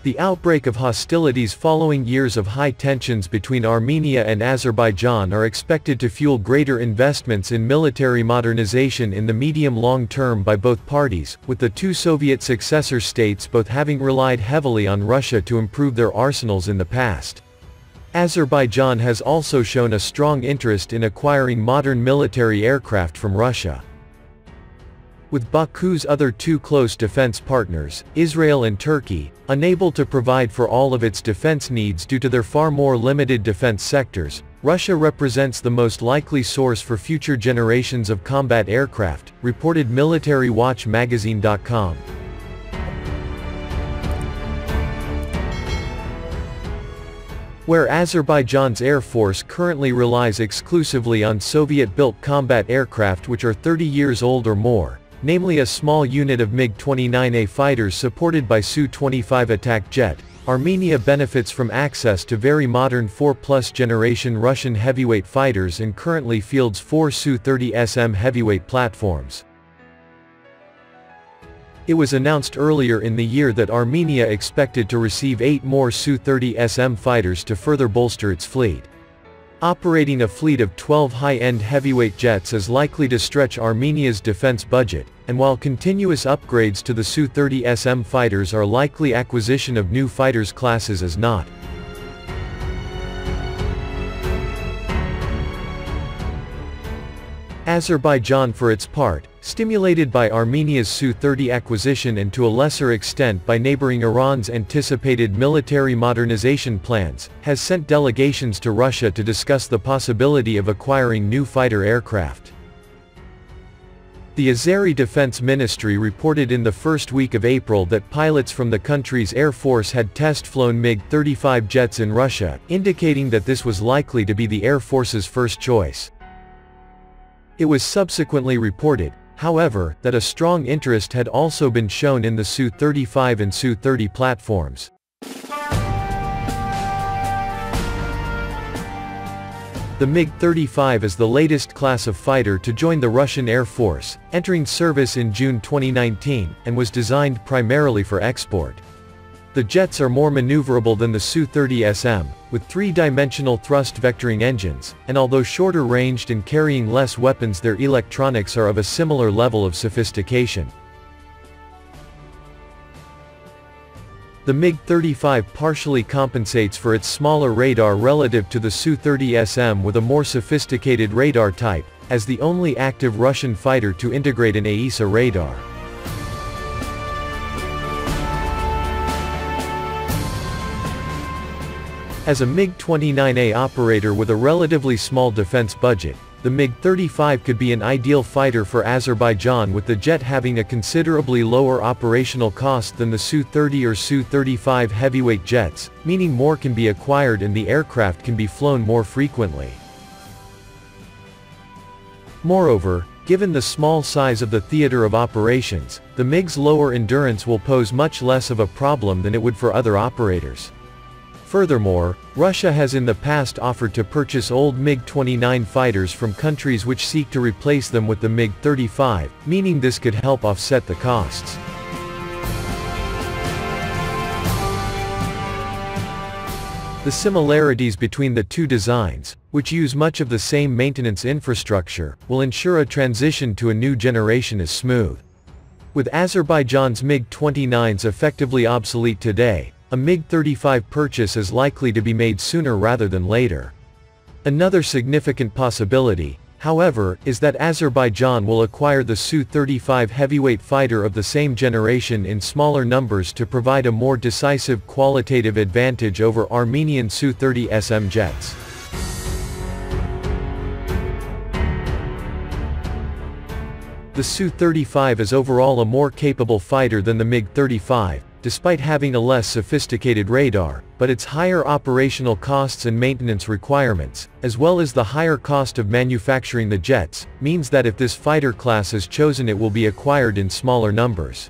The outbreak of hostilities following years of high tensions between Armenia and Azerbaijan are expected to fuel greater investments in military modernization in the medium-long term by both parties, with the two Soviet successor states both having relied heavily on Russia to improve their arsenals in the past. Azerbaijan has also shown a strong interest in acquiring modern military aircraft from Russia. With Baku's other two close defense partners, Israel and Turkey, unable to provide for all of its defense needs due to their far more limited defense sectors, Russia represents the most likely source for future generations of combat aircraft, reported MilitaryWatchMagazine.com. Where Azerbaijan's Air Force currently relies exclusively on Soviet-built combat aircraft which are 30 years old or more, namely a small unit of MiG-29A fighters supported by Su-25 attack jet, Armenia benefits from access to very modern 4+ generation Russian heavyweight fighters and currently fields 4 Su-30SM heavyweight platforms. It was announced earlier in the year that Armenia expected to receive 8 more Su-30SM fighters to further bolster its fleet. Operating a fleet of 12 high-end heavyweight jets is likely to stretch Armenia's defense budget, and while continuous upgrades to the Su-30SM fighters are likely, acquisition of new fighters classes is not. Azerbaijan, for its part, stimulated by Armenia's Su-30 acquisition and to a lesser extent by neighboring Iran's anticipated military modernization plans, has sent delegations to Russia to discuss the possibility of acquiring new fighter aircraft. The Azeri Defense Ministry reported in the first week of April that pilots from the country's Air Force had test-flown MiG-35 jets in Russia, indicating that this was likely to be the Air Force's first choice. It was subsequently reported, however, that a strong interest had also been shown in the Su-35 and Su-30 platforms. The MiG-35 is the latest class of fighter to join the Russian Air Force, entering service in June 2019, and was designed primarily for export. The jets are more maneuverable than the Su-30SM, with 3-dimensional thrust vectoring engines, and although shorter-ranged and carrying less weapons, their electronics are of a similar level of sophistication. The MiG-35 partially compensates for its smaller radar relative to the Su-30SM with a more sophisticated radar type, as the only active Russian fighter to integrate an AESA radar. As a MiG-29A operator with a relatively small defense budget, the MiG-35 could be an ideal fighter for Azerbaijan, with the jet having a considerably lower operational cost than the Su-30 or Su-35 heavyweight jets, meaning more can be acquired and the aircraft can be flown more frequently. Moreover, given the small size of the theater of operations, the MiG's lower endurance will pose much less of a problem than it would for other operators. Furthermore, Russia has in the past offered to purchase old MiG-29 fighters from countries which seek to replace them with the MiG-35, meaning this could help offset the costs. The similarities between the two designs, which use much of the same maintenance infrastructure, will ensure a transition to a new generation is smooth. With Azerbaijan's MiG-29s effectively obsolete today, a MiG-35 purchase is likely to be made sooner rather than later. Another significant possibility, however, is that Azerbaijan will acquire the Su-35 heavyweight fighter of the same generation in smaller numbers to provide a more decisive qualitative advantage over Armenian Su-30SM jets. The Su-35 is overall a more capable fighter than the MiG-35, despite having a less sophisticated radar, but its higher operational costs and maintenance requirements, as well as the higher cost of manufacturing the jets, means that if this fighter class is chosen it will be acquired in smaller numbers.